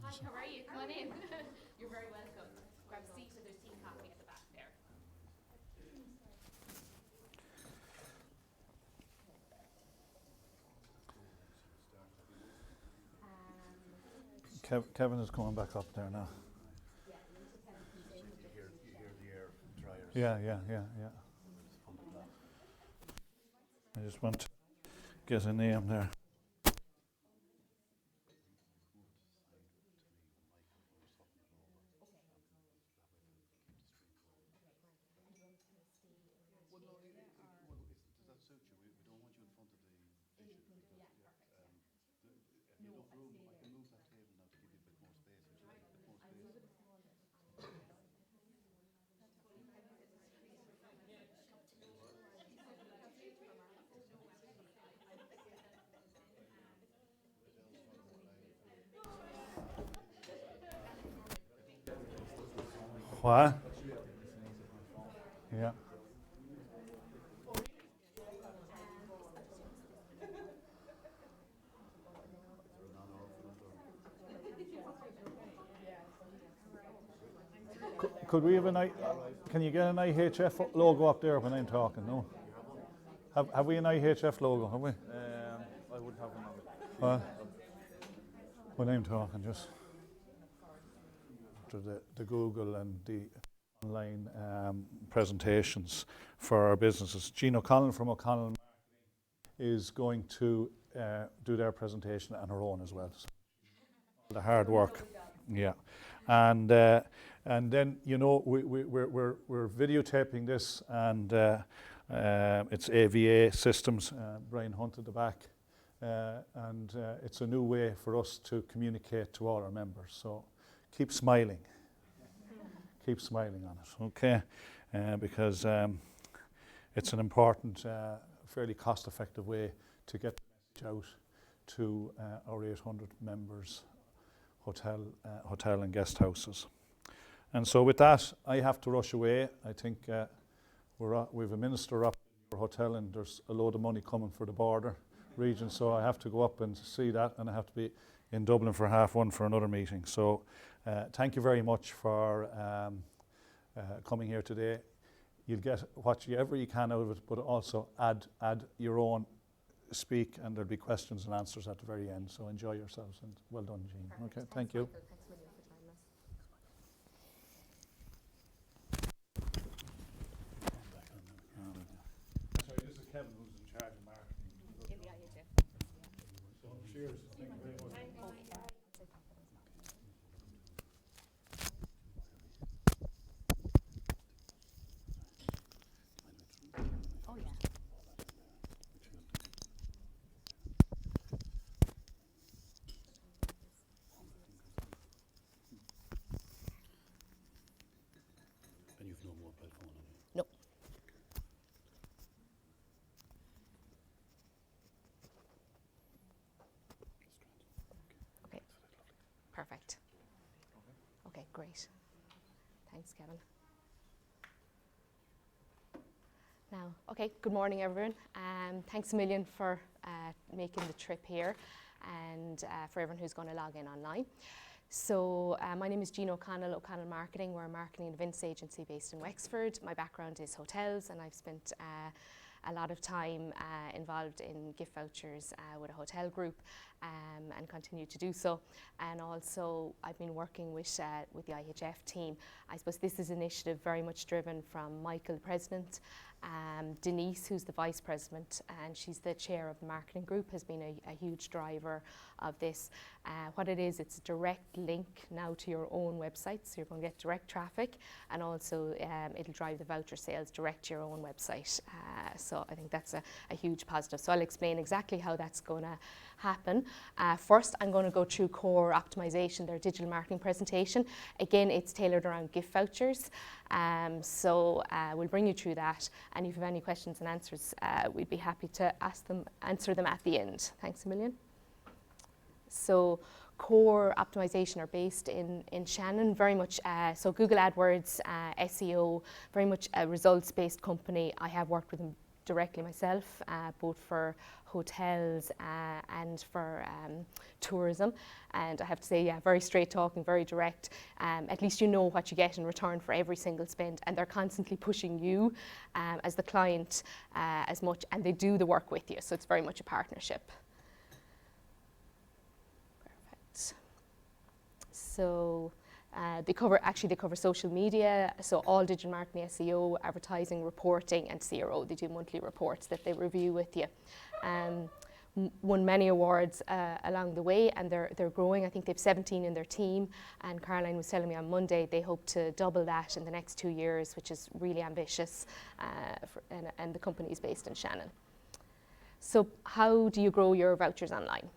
Hi, how are you? Come on in. You're very welcome. Grab a seat and there's tea and coffee at the back there. Kevin is coming back up there now. Yeah, Kevin can say You hear the air dryers. Yeah. I just want to get a name there. Does that suit you? We don't want you in front of the dishes because if you enough room, I can move that table now to give you a bit more space. Would you like a bit more space? What? Yeah. Could we have can you get an IHF logo up there when I'm talking? No. Have we an IHF logo? Have we? I would have one. What? When I'm talking, just after the Google and the online presentations for our businesses. Jean O'Connell from O'Connell is going to do their presentation on her own as well. So the hard work, yeah, and then we're videotaping this, and it's AVA Systems, Brian Hunt at the back, and it's a new way for us to communicate to all our members. So keep smiling on it, okay? Because it's an important, fairly cost-effective way to get the message out to our 800 members, hotel and guest houses. And so with that, I have to rush away. I think we've a minister up in our hotel, and there's a load of money coming for the border region, so I have to go up and see that, and I have to be in Dublin for 1:30 for another meeting. So thank you very much for coming here today. You'll get whatever you can out of it, but also add your own speak, and there'll be questions and answers at the very end. So enjoy yourselves, and well done, Jean. Perfect. Okay, thank you. Michael. Thanks a million for joining us. Sorry, this is Kevin, who's in charge of marketing. In the IHF. So cheers. Thank you very much. Oh, yeah. And you've no mobile phone on you. No. Okay. Perfect. Okay, great. Thanks, Kevin. Now, okay, good morning, everyone. Thanks a million for making the trip here, and for everyone who's going to log in online. So my name is Jean O'Connell, O'Connell Marketing. We're a marketing and events agency based in Wexford. My background is hotels, and I've spent a lot of time involved in gift vouchers with a hotel group, and continue to do so. And also I've been working with the IHF team. I suppose this is an initiative very much driven from Michael, the president, Denise, who's the vice president, and she's the chair of the marketing group, has been a huge driver of this. What it is, it's a direct link now to your own website, so you're going to get direct traffic, and also it'll drive the voucher sales direct to your own website. So I think that's a huge positive. So I'll explain exactly how that's going to happen. First, I'm going to go through core optimization, their digital marketing presentation. Again, it's tailored around gift vouchers. So we'll bring you through that, and if you have any questions and answers, we'd be happy to answer them at the end. Thanks a million. So core optimization are based in Shannon, very much, so Google AdWords, SEO, very much a results-based company. I have worked with them directly myself, both for hotels and for tourism. And I have to say, yeah, very straight talking, very direct. At least you know what you get in return for every single spend, and they're constantly pushing you as the client as much, and they do the work with you. So it's very much a partnership. Perfect. So they cover social media, so all digital marketing, SEO, advertising, reporting, and CRO. They do monthly reports that they review with you. Won many awards along the way, and they're growing. I think they've 17 in their team, and Caroline was telling me on Monday they hope to double that in the next 2 years, which is really ambitious, and the company is based in Shannon. So how do you grow your vouchers online?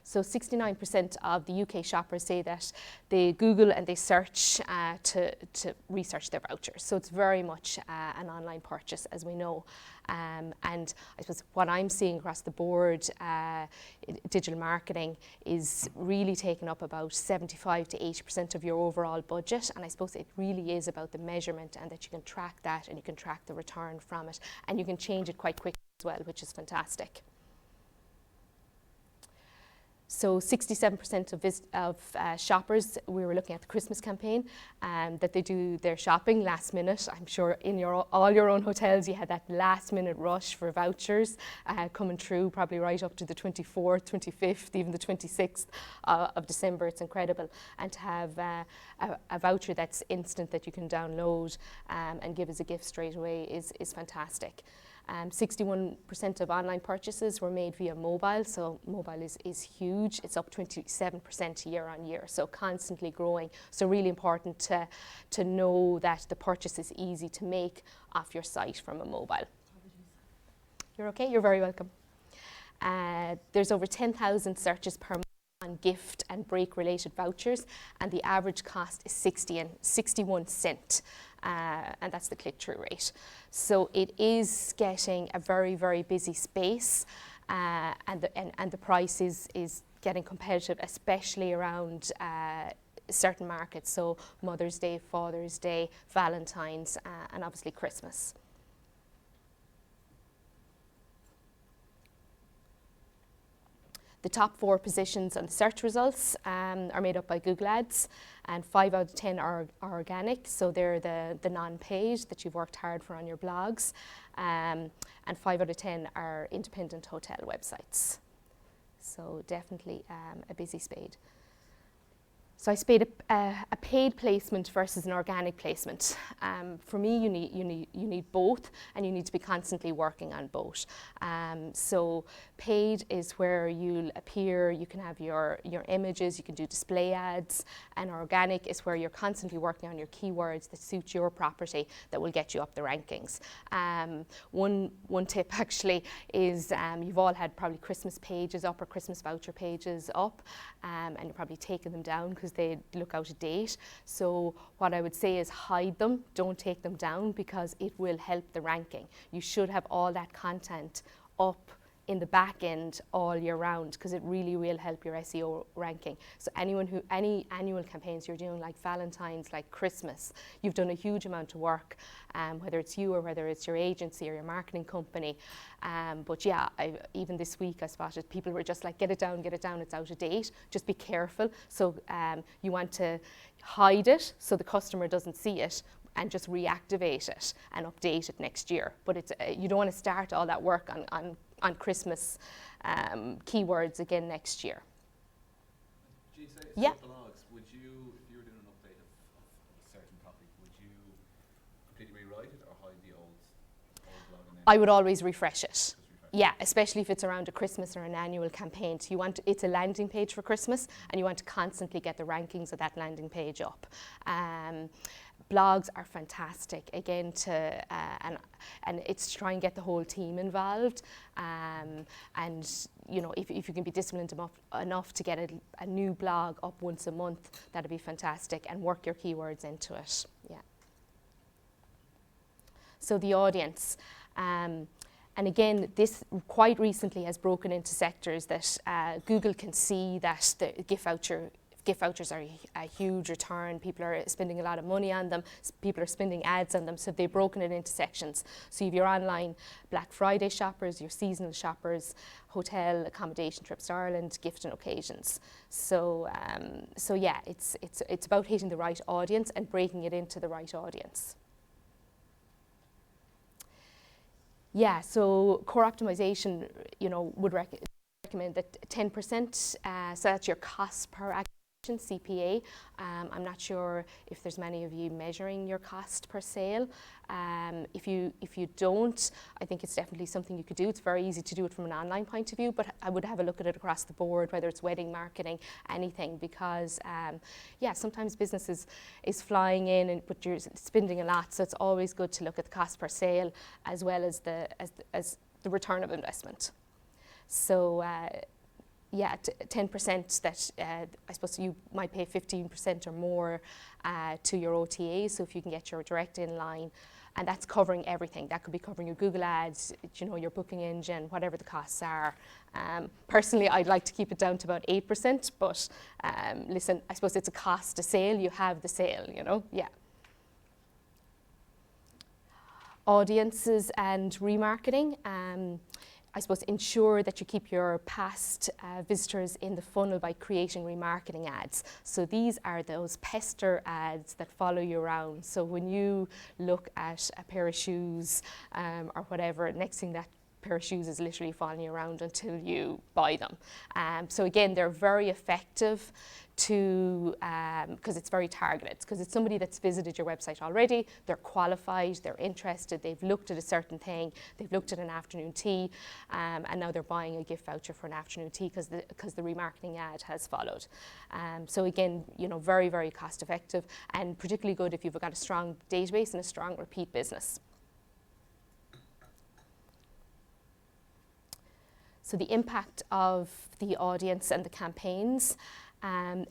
So 69% of the UK shoppers say that they Google and they search to research their vouchers. So it's very much an online purchase, as we know. And I suppose what I'm seeing across the board, digital marketing is really taking up about 75 to 80% of your overall budget. And I suppose it really is about the measurement, and that you can track that and you can track the return from it. And you can change it quite quickly as well, which is fantastic. So 67% of shoppers, we were looking at the Christmas campaign, that they do their shopping last minute. I'm sure in all your own hotels you had that last minute rush for vouchers coming through, probably right up to the 24th, 25th, even the 26th of December. It's incredible. And to have a voucher that's instant, that you can download and give as a gift straight away is fantastic. 61% of online purchases were made via mobile, so mobile is huge. It's up 27% year on year, so constantly growing. So really important to know that the purchase is easy to make off your site from a mobile. You're okay? You're very welcome. There's over 10,000 searches per month on gift and break related vouchers, and the average cost is 61 cents. And that's the click-through rate. So it is getting a very, very busy space, and the price is getting competitive, especially around certain markets, so Mother's Day, Father's Day, Valentine's, and obviously Christmas. The top 4 positions on the search results are made up by Google Ads, and 5 out of 10 are organic, so they're the non-paid that you've worked hard for on your blogs, and 5 out of 10 are independent hotel websites. So definitely a busy spade. So I spade a paid placement versus an organic placement. For me, you need both, and you need to be constantly working on both. So paid is where you'll appear, you can have your images, you can do display ads, and organic is where you're constantly working on your keywords that suit your property that will get you up the rankings. One tip actually is you've all had probably Christmas pages up or Christmas voucher pages up, and you're probably taking them down because they look out of date. So what I would say is hide them, don't take them down, because it will help the ranking. You should have all that content up in the back end all year round, because it really will help your SEO ranking. So any annual campaigns you're doing, like Valentine's, like Christmas, you've done a huge amount of work, whether it's you or whether it's your agency or your marketing company. But yeah, even this week I spotted people were just like, get it down, it's out of date. Just be careful. So you want to hide it so the customer doesn't see it, and just reactivate it and update it next year. But it's you don't want to start all that work on Christmas keywords again next year. Yeah. Blogs, would you, if you were doing an update of a certain topic, would you completely rewrite it or hide the old blog? And then I would always refresh it. Yeah, especially if it's around a Christmas or an annual campaign. So it's a landing page for Christmas, and you want to constantly get the rankings of that landing page up. Blogs are fantastic, again, and it's to try and get the whole team involved. And you know, if you can be disciplined enough to get a new blog up once a month, that'd be fantastic, and work your keywords into it. Yeah. So the audience. And again, this quite recently has broken into sectors that Google can see that the gift voucher gift vouchers are a huge return. People are spending a lot of money on them. People are spending ads on them. So they've broken it into sections. So you have your online Black Friday shoppers, your seasonal shoppers, hotel, accommodation, trips to Ireland, gift and occasions. So, so yeah, it's about hitting the right audience and breaking it into the right audience. Yeah, so core optimization, would recommend that 10%, so that's your cost per acquisition, CPA. I'm not sure if there's many of you measuring your cost per sale. If you don't, I think it's definitely something you could do. It's very easy to do it from an online point of view, but I would have a look at it across the board, whether it's wedding marketing, anything, because yeah, sometimes business is flying in, but you're spending a lot, so it's always good to look at the cost per sale as well as the return of investment. So yeah, 10% that I suppose you might pay 15% or more to your OTA. So if you can get your direct inline, and that's covering everything. That could be covering your Google ads, your booking engine, whatever the costs are. Personally, I'd like to keep it down to about 8%, but listen, I suppose it's a cost to sale. You have the sale, yeah. Audiences and remarketing. I suppose ensure that you keep your past visitors in the funnel by creating remarketing ads. So these are those pester ads that follow you around. So when you look at a pair of shoes or whatever, next thing that pair of shoes is literally following you around until you buy them. So again, they're very effective because it's very targeted, because it's somebody that's visited your website already, they're qualified, they're interested, they've looked at a certain thing, they've looked at an afternoon tea, and now they're buying a gift voucher for an afternoon tea because the remarketing ad has followed. So again, very, very cost effective, and particularly good if you've got a strong database and a strong repeat business. So the impact of the audience and the campaigns.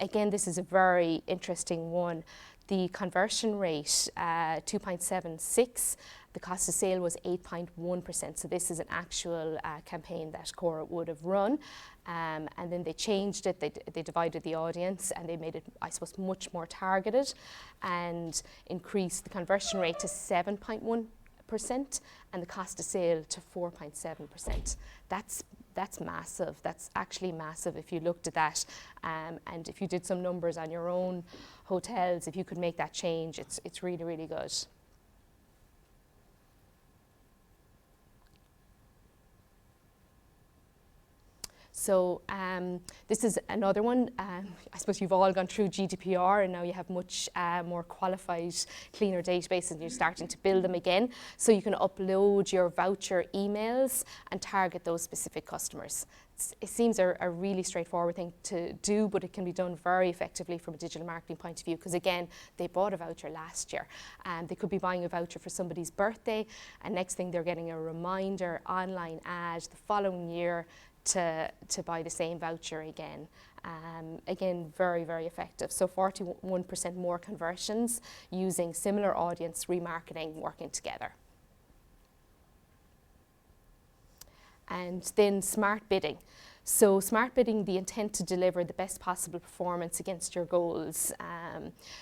Again, this is a very interesting one. The conversion rate, 2.76. The cost of sale was 8.1%. So this is an actual campaign that Cora would have run. And then they changed it. They divided the audience and they made it, I suppose, much more targeted and increased the conversion rate to 7.1% and the cost of sale to 4.7%. That's massive. That's actually massive if you looked at that. And if you did some numbers on your own hotels, if you could make that change, it's really, really good. So this is another one. I suppose you've all gone through GDPR and now you have much more qualified, cleaner databases and you're starting to build them again. So you can upload your voucher emails and target those specific customers. It seems a really straightforward thing to do, but it can be done very effectively from a digital marketing point of view, because again, they bought a voucher last year and they could be buying a voucher for somebody's birthday, and next thing they're getting a reminder online ad the following year to buy the same voucher again. Again, very, very effective. So 41% more conversions using similar audience remarketing working together. And then smart bidding. So smart bidding, the intent to deliver the best possible performance against your goals.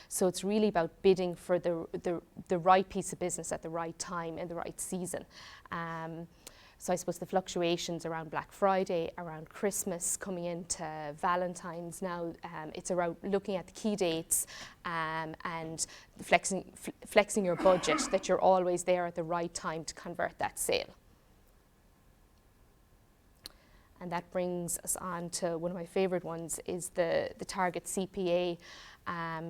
So it's really about bidding for the right piece of business at the right time in the right season. So I suppose the fluctuations around Black Friday, around Christmas, coming into Valentine's now, it's around looking at the key dates and flexing your budget, that you're always there at the right time to convert that sale. And that brings us on to one of my favourite ones, is the target CPA.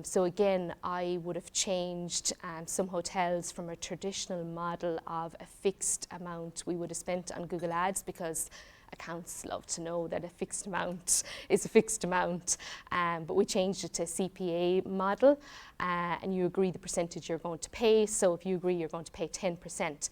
So again, I would have changed some hotels from a traditional model of a fixed amount we would have spent on Google Ads, because accounts love to know that a fixed amount is a fixed amount. But we changed it to a CPA model, and you agree the percentage you're going to pay. So if you agree you're going to pay 10%,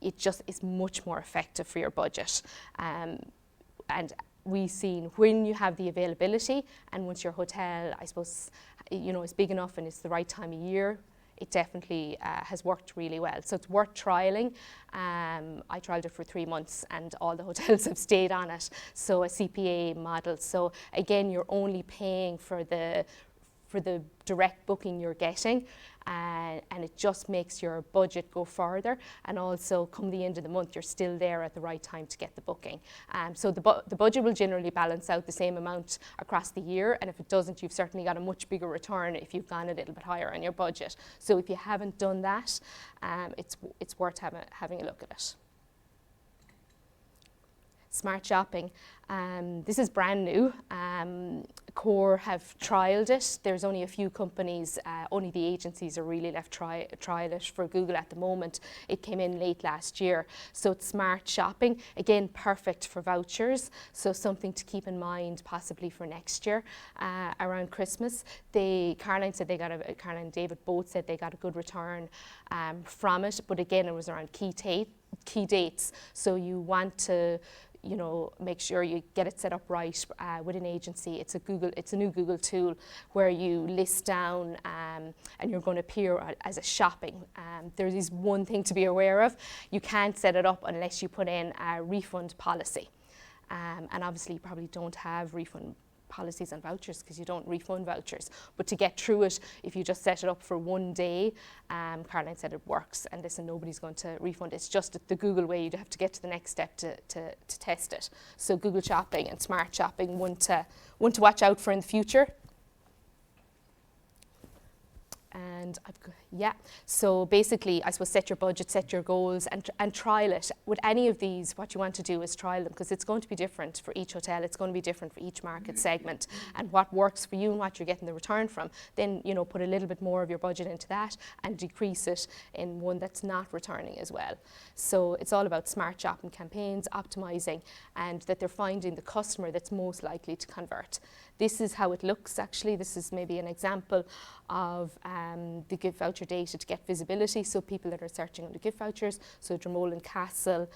it just is much more effective for your budget. And we've seen when you have the availability, and once your hotel, I suppose, is big enough and it's the right time of year, it definitely has worked really well. So it's worth trialling. I trialed it for 3 months and all the hotels have stayed on it. So a CPA model. So again, you're only paying for the direct booking you're getting, and it just makes your budget go further, and also come the end of the month you're still there at the right time to get the booking. So the budget will generally balance out the same amount across the year, and if it doesn't, you've certainly got a much bigger return if you've gone a little bit higher on your budget. So if you haven't done that, it's worth having a look at it. Smart shopping. This is brand new. Core have trialled it. There's only a few companies, only the agencies are really left trial it for Google at the moment. It came in late last year. So it's smart shopping. Again, perfect for vouchers. So something to keep in mind possibly for next year around Christmas. Caroline and David both said they got a good return from it. But again, it was around key dates. So you want to make sure you get it set up right with an agency. It's a new Google tool where you list down and you're going to appear as a shopping. There is one thing to be aware of. You can't set it up unless you put in a refund policy. And obviously you probably don't have refund policies on vouchers because you don't refund vouchers. But to get through it, if you just set it up for one day, Caroline said it works, and listen, nobody's going to refund. It's just the Google way. You'd have to get to the next step to test it. So Google Shopping and Smart Shopping, one to watch out for in the future. And so basically, I suppose, set your budget, set your goals, and trial it. With any of these, what you want to do is trial them, because it's going to be different for each hotel. It's going to be different for each market segment, and what works for you and what you're getting the return from. Then put a little bit more of your budget into that and decrease it in one that's not returning as well. So it's all about smart shopping campaigns, optimizing, and that they're finding the customer that's most likely to convert. This is how it looks actually. This is maybe an example of the gift voucher data to get visibility. So people that are searching on the gift vouchers, so Dromoland Castle,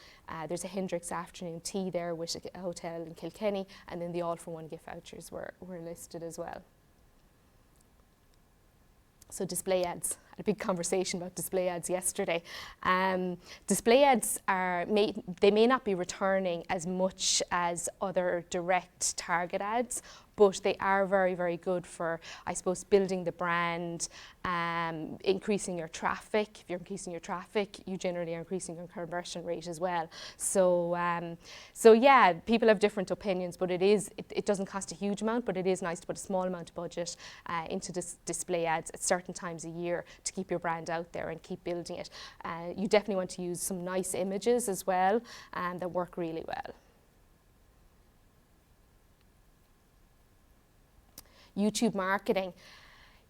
there's a Hendrix afternoon tea there with a hotel in Kilkenny, and then the all-for-one gift vouchers were listed as well. So display ads. I had a big conversation about display ads yesterday. Display ads they may not be returning as much as other direct target ads, but they are very, very good for, I suppose, building the brand, increasing your traffic. If you're increasing your traffic, you generally are increasing your conversion rate as well. So yeah, people have different opinions, but it doesn't cost a huge amount, but it is nice to put a small amount of budget into display ads at certain times a year to keep your brand out there and keep building it. You definitely want to use some nice images as well that work really well. YouTube marketing.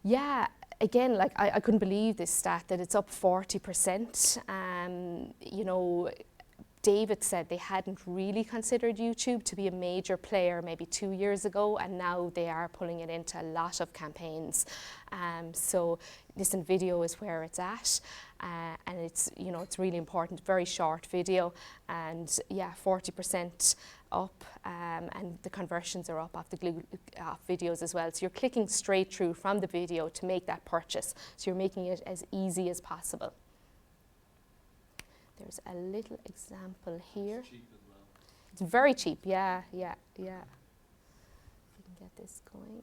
Yeah, again, like I couldn't believe this stat that it's up 40%. David said they hadn't really considered YouTube to be a major player maybe 2 years ago, and now they are pulling it into a lot of campaigns. So listen, video is where it's at, and it's really important. Very short video, and yeah, 40% up, and the conversions are up off the videos as well. So you're clicking straight through from the video to make that purchase. So you're making it as easy as possible. There's a little example here. It's cheap as well. It's very cheap, yeah. If you can get this going.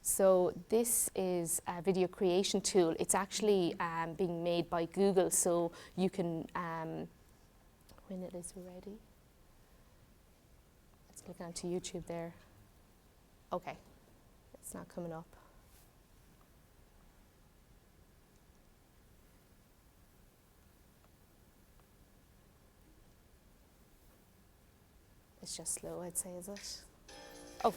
So this is a video creation tool. It's actually being made by Google, so you can, when it is ready, let's click onto YouTube there. Okay, it's not coming up. It's just slow, I'd say, is it? Oh.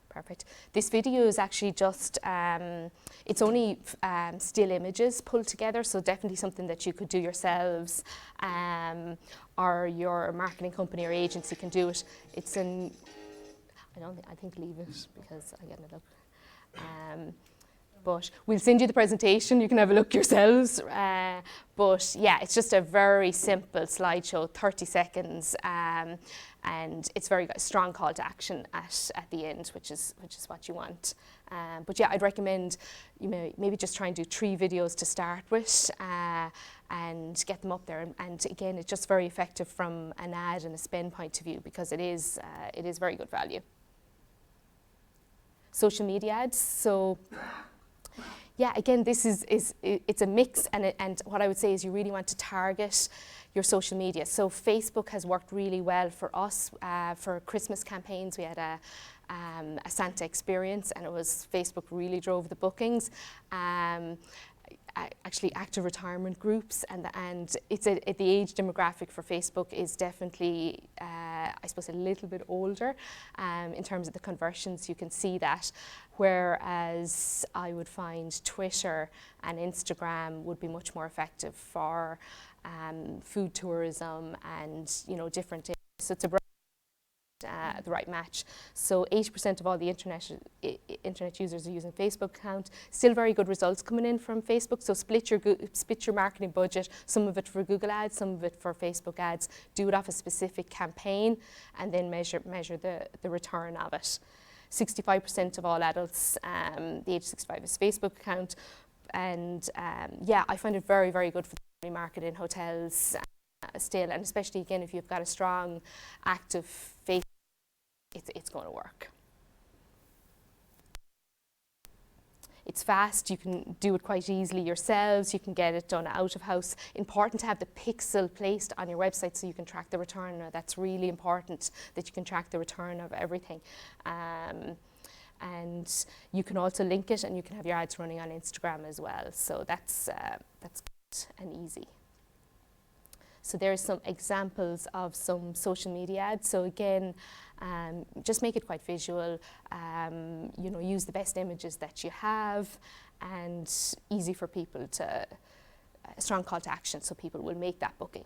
Perfect. This video is actually just, It's only still images pulled together, so definitely something that you could do yourselves, or your marketing company or agency can do it. I think leave it because I get it up. But we'll send you the presentation, you can have a look yourselves. But yeah, it's just a very simple slideshow, 30 seconds, and it's very strong call to action at the end, which is what you want. But yeah, I'd recommend maybe just try and do 3 videos to start with, and get them up there. And again, it's just very effective from an ad and a spend point of view, because it is very good value. Social media ads. So yeah, again, it's a mix, and what I would say is you really want to target your social media. So Facebook has worked really well for us. For Christmas campaigns, we had a Santa experience, and it was Facebook really drove the bookings. Actually, active retirement groups, and it's the age demographic for Facebook is definitely, I suppose, a little bit older. In terms of the conversions, you can see that. Whereas I would find Twitter and Instagram would be much more effective for food tourism and different. So it's the right match. So 80% of all the internet users are using Facebook account. Still very good results coming in from Facebook. So split your marketing budget. Some of it for Google ads, some of it for Facebook ads. Do it off a specific campaign, and then measure the return of it. 65% of all adults, the age 65 is Facebook account, and yeah, I find it very, very good for the family market in hotels still, and especially again if you've got a strong, active Facebook, it's going to work. It's fast, you can do it quite easily yourselves, you can get it done out of house. Important to have the pixel placed on your website so you can track the return. That's really important, that you can track the return of everything. And you can also link it, and you can have your ads running on Instagram as well. So that's good and easy. So there's some examples of some social media ads. So again, just make it quite visual, use the best images that you have, and easy for people to, a strong call to action so people will make that booking.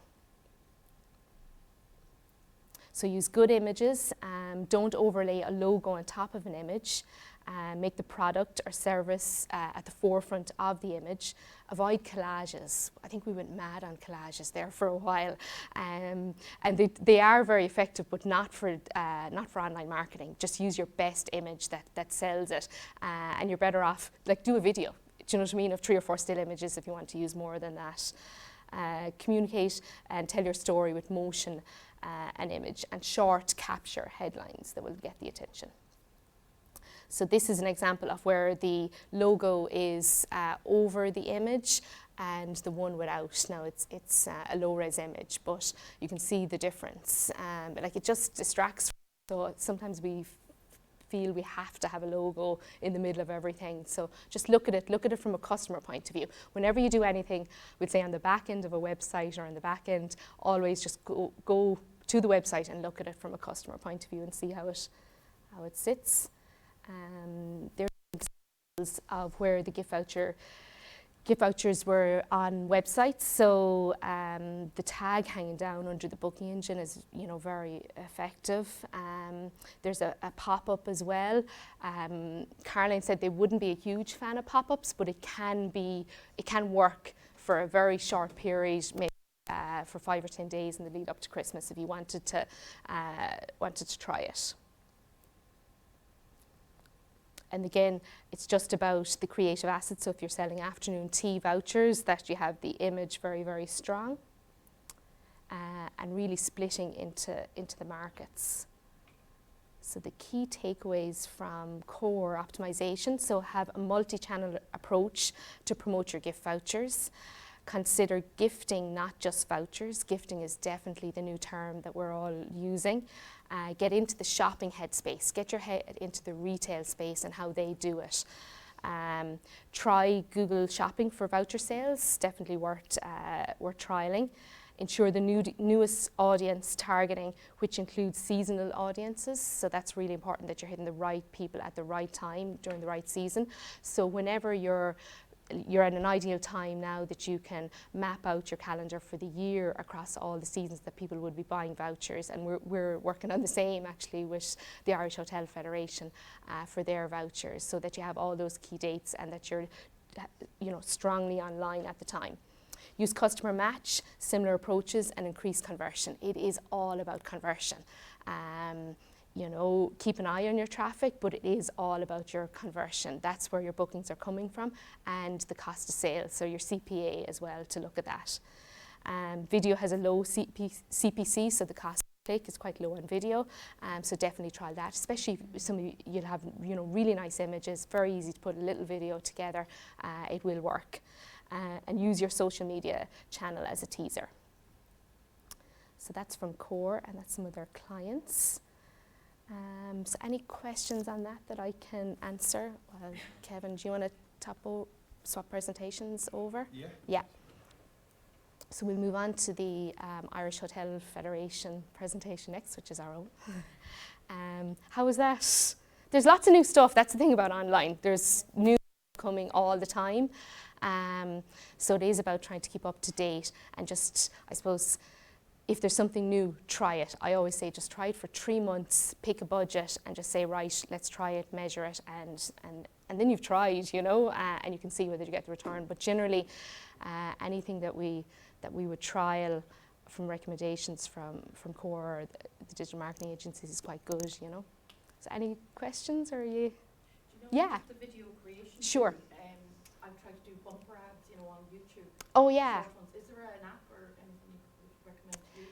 So use good images, don't overlay a logo on top of an image. Make the product or service at the forefront of the image. Avoid collages. I think we went mad on collages there for a while, and they are very effective, but not for online marketing. Just use your best image that sells it, and you're better off, like, do a video. Do you know what I mean? Of 3 or 4 still images if you want to use more than that. Communicate and tell your story with motion, and image, and short capture headlines that will get the attention. So this is an example of where the logo is over the image and the one without. Now it's a low-res image, but you can see the difference. But like, it just distracts. So sometimes we feel we have to have a logo in the middle of everything. So just look at it from a customer point of view. Whenever you do anything, we'd say on the back end of a website or on the back end, always just go to the website and look at it from a customer point of view and see how it sits. There are examples of where the gift vouchers were on websites. So the tag hanging down under the booking engine is very effective. There's a pop-up as well. Caroline said they wouldn't be a huge fan of pop-ups, but it can work for a very short period, maybe for 5 or 10 days in the lead up to Christmas if you wanted to try it. And again, it's just about the creative assets. So if you're selling afternoon tea vouchers, that you have the image very, very strong, and really splitting into the markets. So the key takeaways from core optimization: so have a multi-channel approach to promote your gift vouchers. Consider gifting, not just vouchers. Gifting is definitely the new term that we're all using. Get into the shopping headspace. Get your head into the retail space and how they do it. Try Google Shopping for voucher sales. Definitely worth trialing. ensure the newest audience targeting, which includes seasonal audiences. So that's really important that you're hitting the right people at the right time during the right season. So whenever you're at an ideal time now that you can map out your calendar for the year across all the seasons that people would be buying vouchers, and we're working on the same actually with the Irish Hotel Federation for their vouchers, so that you have all those key dates and that you're strongly online at the time. Use customer match, similar approaches, and increase conversion. It is all about conversion. Keep an eye on your traffic, but it is all about your conversion. That's where your bookings are coming from, and the cost of sale, so your CPA as well, to look at that. Video has a low CPC, so the cost per click is quite low on video, so definitely try that, especially if you'll have really nice images, very easy to put a little video together, it will work. And use your social media channel as a teaser. So that's from Core, and that's some of their clients. So any questions on that I can answer? Well, Kevin, do you want to swap presentations over? Yeah. Yeah. So we'll move on to the Irish Hotel Federation presentation next, which is our own. How was that? There's lots of new stuff. That's the thing about online. There's new coming all the time. So it is about trying to keep up to date and just, I suppose, if there's something new, try it. I always say just try it for 3 months, pick a budget and just say, right, let's try it, measure it, and then you've tried, and you can see whether you get the return. But generally, anything that we would trial from recommendations from Core or the digital marketing agencies is quite good, So any questions, or are you? Yeah. The video creation. Sure. I've tried to do bumper ads, on YouTube. Oh yeah. Short ones. Is there an app or anything you would recommend to use?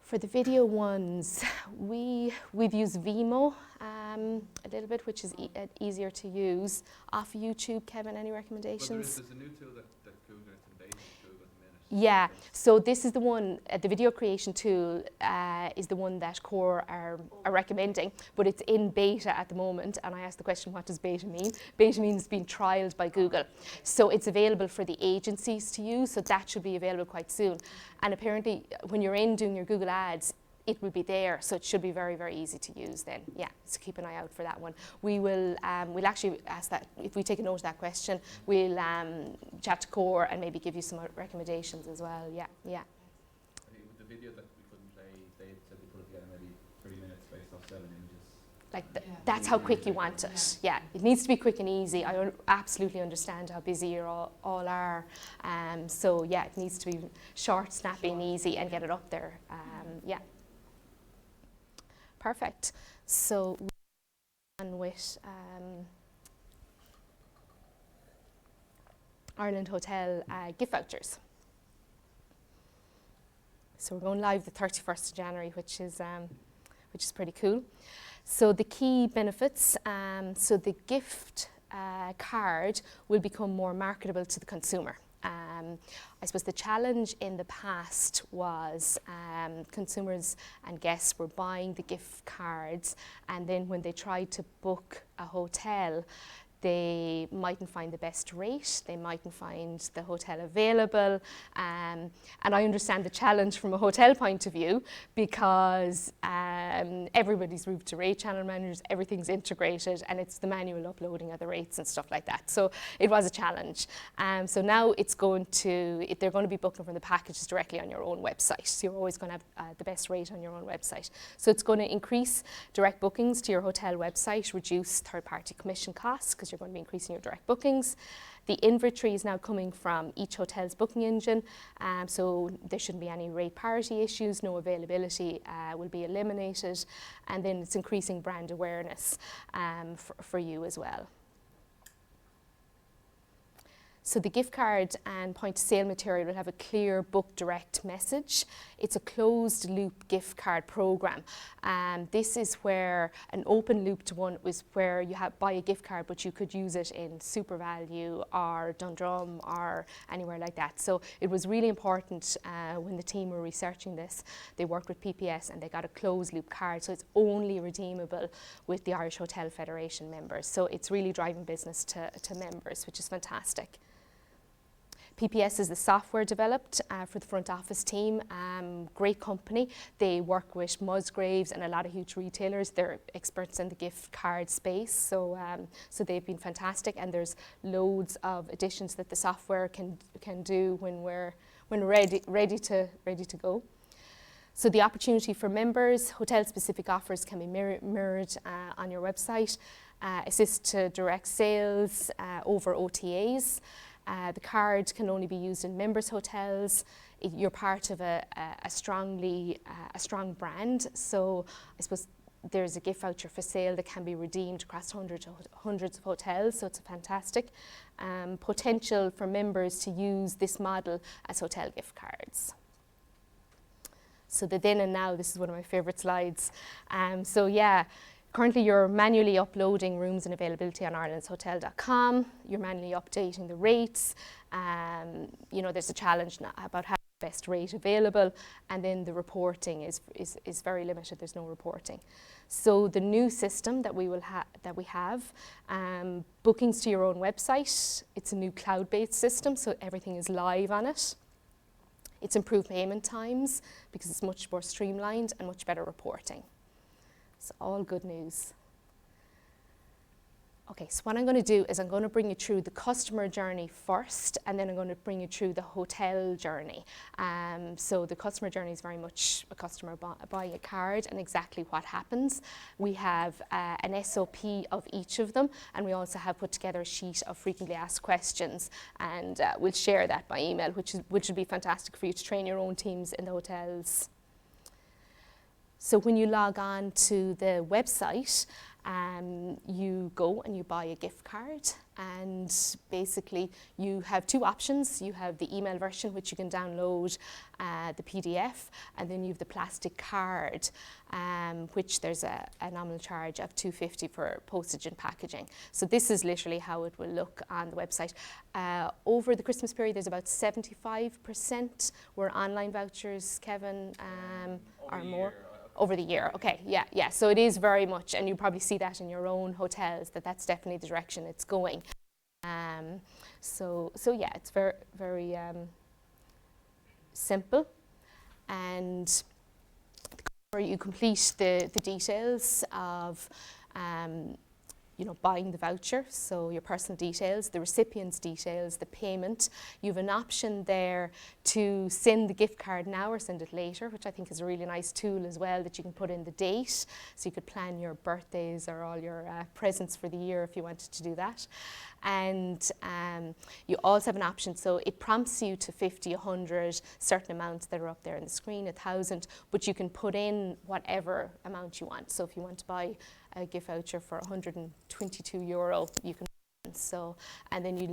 For the video ones, we've used Vimeo a little bit, which is easier to use. Off YouTube, Kevin, any recommendations? There's a new tool that Google, it's in beta Google at the minute. Yeah, so this is the one, the video creation tool is the one that Core are recommending, but it's in beta at the moment, and I asked the question, what does beta mean? Beta means being trialled by Google. So it's available for the agencies to use, so that should be available quite soon. And apparently, when you're in doing your Google ads, it will be there, so it should be very, very easy to use then. Yeah, so keep an eye out for that one. We'll actually ask that, if we take a note of that question, we'll chat to Core and maybe give you some recommendations as well. Yeah. I think with the video that we couldn't play, they said they put it together maybe 3 minutes based off 7 images. That's how quick you want it. Yeah, it needs to be quick and easy. I absolutely understand how busy you all are. So yeah, it needs to be short, snappy and easy, and get it up there. Yeah. Perfect. So we're on with Ireland Hotel gift vouchers. So we're going live the 31st of January, which is pretty cool. So the key benefits, so the gift card will become more marketable to the consumer. I suppose the challenge in the past was consumers and guests were buying the gift cards, and then when they tried to book a hotel, they mightn't find the best rate, they mightn't find the hotel available, and I understand the challenge from a hotel point of view, because everybody's moved to rate channel managers, everything's integrated, and it's the manual uploading of the rates and stuff like that. So it was a challenge. So now they're going to be booking from the packages directly on your own website. So you're always going to have the best rate on your own website. So it's going to increase direct bookings to your hotel website, reduce third-party commission costs, because you're going to be increasing your direct bookings. The inventory is now coming from each hotel's booking engine, so there shouldn't be any rate parity issues, no availability will be eliminated, and then it's increasing brand awareness for you as well. So the gift card and point of sale material will have a clear book direct message. It's a closed loop gift card program. This is where an open looped one was where you buy a gift card, but you could use it in SuperValue or Dundrum or anywhere like that. So it was really important when the team were researching this. They worked with PPS and they got a closed loop card, so it's only redeemable with the Irish Hotel Federation members. So it's really driving business to members, which is fantastic. PPS is the software developed for the front office team. Great company. They work with Musgraves and a lot of huge retailers. They're experts in the gift card space, so so they've been fantastic. And there's loads of additions that the software can do when we're ready to go. So the opportunity for members, hotel-specific offers can be mirrored on your website. Assist to direct sales over OTAs. The card can only be used in members' hotels. You're part of a strong brand. So I suppose there's a gift voucher for sale that can be redeemed across hundreds of hotels. So it's fantastic. Potential for members to use this model as hotel gift cards. So the then and now, this is one of my favourite slides. So yeah, currently you're manually uploading rooms and availability on irelandshotel.com. You're manually updating the rates. You know, there's a challenge about having the best rate available, and then the reporting is very limited. There's no reporting. So the new system that we have, bookings to your own website. It's a new cloud-based system, so everything is live on it. It's improved payment times because it's much more streamlined and much better reporting. It's all good news. Okay, so what I'm going to do is I'm going to bring you through the customer journey first, and then I'm going to bring you through the hotel journey. So the customer journey is very much a customer buying a card and exactly what happens. We have an SOP of each of them, and we also have put together a sheet of frequently asked questions, and we'll share that by email, which would be fantastic for you to train your own teams in the hotels. So when you log on to the website, you go and you buy a gift card, and basically you have two options. You have the email version, which you can download the PDF, and then you have the plastic card, which there's a nominal charge of $2.50 for postage and packaging. So this is literally how it will look on the website. Over the Christmas period, there's about 75% were online vouchers, Kevin, or more. Over the year, okay, yeah. So it is very much, and you probably see that in your own hotels, that's definitely the direction it's going. So yeah, it's very simple, and you complete the details of you know, buying the voucher, so your personal details, the recipient's details, the payment. You have an option there to send the gift card now or send it later, which I think is a really nice tool as well, that you can put in the date, so you could plan your birthdays or all your presents for the year if you wanted to do that. And you also have an option, so it prompts you to 50, 100, certain amounts that are up there on the screen, 1,000, but you can put in whatever amount you want. So if you want to buy a gift voucher for €122, you can. So, and then you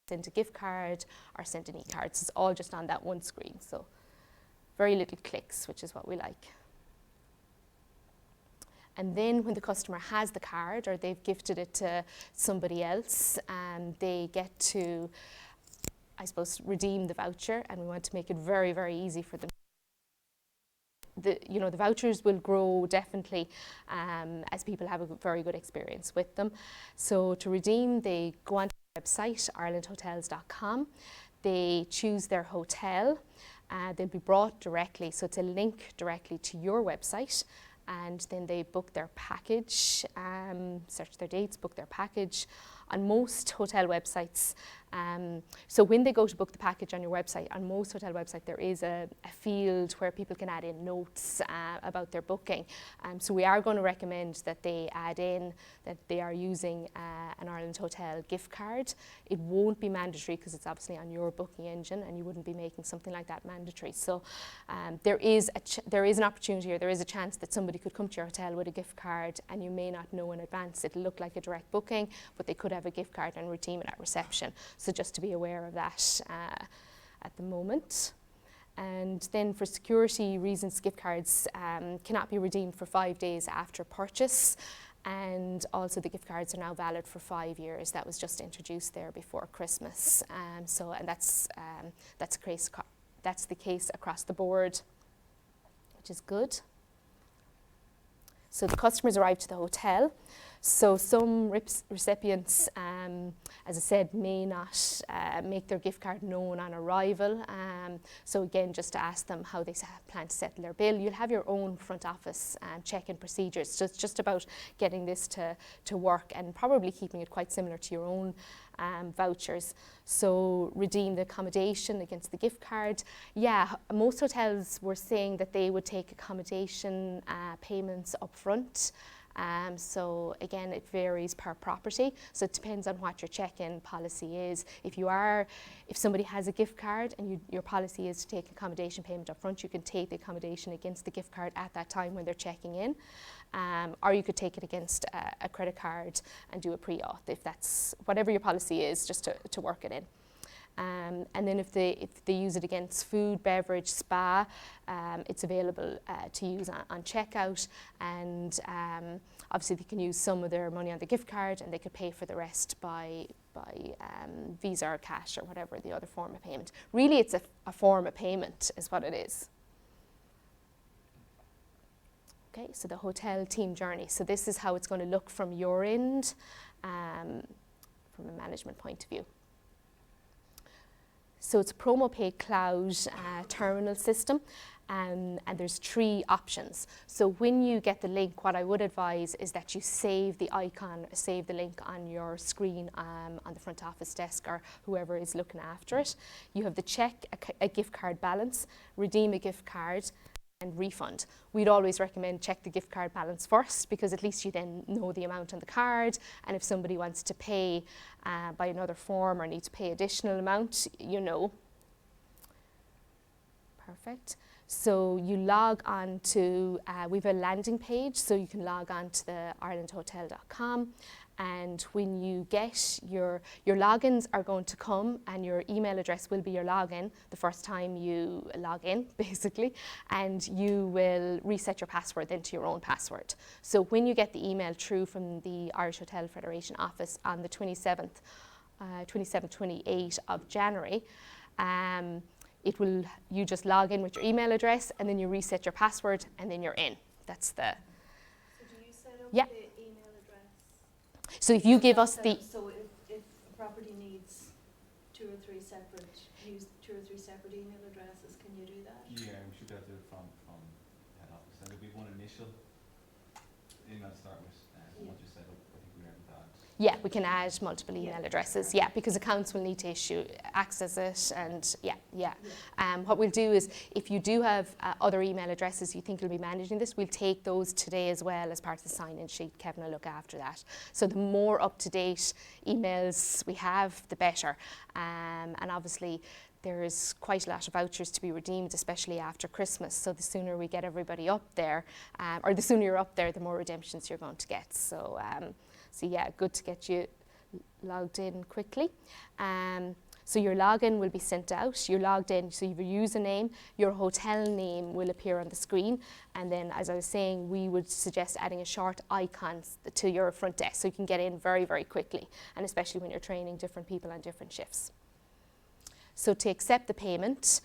send a gift card or send an e-card. So it's all just on that one screen. So very little clicks, which is what we like. And then when the customer has the card or they've gifted it to somebody else, they get to, I suppose, redeem the voucher, and we want to make it very, very easy for them. The vouchers will grow definitely as people have a very good experience with them. So to redeem, they go onto the website, irelandhotels.com. They choose their hotel. They'll be brought directly, so it's a link directly to your website, and then they book their package, search their dates, book their package. On most hotel websites, so when they go to book the package on your website, on most hotel websites there is a field where people can add in notes about their booking. So we are going to recommend that they add in that they are using an Ireland Hotel gift card. It won't be mandatory because it's obviously on your booking engine, and you wouldn't be making something like that mandatory. So there is an opportunity, or there is a chance that somebody could come to your hotel with a gift card, and you may not know in advance. It'll look like a direct booking, but they could have a gift card and redeem it at reception. So just to be aware of that at the moment. And then for security reasons, gift cards cannot be redeemed for 5 days after purchase. And also the gift cards are now valid for 5 years. That was just introduced there before Christmas. That's the case across the board, which is good. So the customers arrive to the hotel. So some recipients, as I said, may not make their gift card known on arrival. So again, just to ask them how they plan to settle their bill. You'll have your own front office check-in procedures. So it's just about getting this to work and probably keeping it quite similar to your own vouchers. So redeem the accommodation against the gift card. Yeah, most hotels were saying that they would take accommodation payments up front. So again, it varies per property. So it depends on what your check-in policy is. If somebody has a gift card and your policy is to take accommodation payment up front, you can take the accommodation against the gift card at that time when they're checking in. Or you could take it against a credit card and do a pre-auth, if that's whatever your policy is, just to work it in. And then if they use it against food, beverage, spa, it's available to use on checkout, and obviously they can use some of their money on the gift card, and they could pay for the rest by Visa or cash or whatever the other form of payment. Really, it's a form of payment is what it is. Okay, so the hotel team journey. So this is how it's going to look from your end, from a management point of view. So it's a promo pay cloud terminal system, and there's 3 options. So when you get the link, what I would advise is that you save the icon, save the link on your screen on the front office desk or whoever is looking after it. You have the check a gift card balance, redeem a gift card, and refund. We'd always recommend check the gift card balance first, because at least you then know the amount on the card, and if somebody wants to pay by another form or need to pay additional amount, you know. Perfect. So you log on to, we have a landing page, so you can log on to the irelandhotel.com, and when you get your logins are going to come, and your email address will be your login the first time you log in, basically, and you will reset your password into your own password. So when you get the email through from the Irish Hotel Federation office on the 27th, 28th of January, you just log in with your email address, and then you reset your password, and then you're in. That's the... So do you set up Yeah. the email address? So if you give us the... So if a property needs 2 or 3 separate email addresses, can you do that? Yeah, we should be able to do it from head office. And there'll be one initial email to start with, Yeah. once you set up, I think we have that. Yeah, we can add multiple email Yeah. addresses, yeah, because accounts will need to access it, and yeah. What we'll do is, if you do have other email addresses you think you'll be managing this, we'll take those today as well as part of the sign-in sheet. Kevin will look after that. So the more up-to-date emails we have, the better. And obviously, there's quite a lot of vouchers to be redeemed, especially after Christmas. So the sooner we get everybody up there, or the sooner you're up there, the more redemptions you're going to get. So yeah, good to get you logged in quickly. So your login will be sent out. You're logged in, so you have a username. Your hotel name will appear on the screen. And then, as I was saying, we would suggest adding a short icon to your front desk so you can get in very, very quickly, and especially when you're training different people on different shifts. So to accept the payment,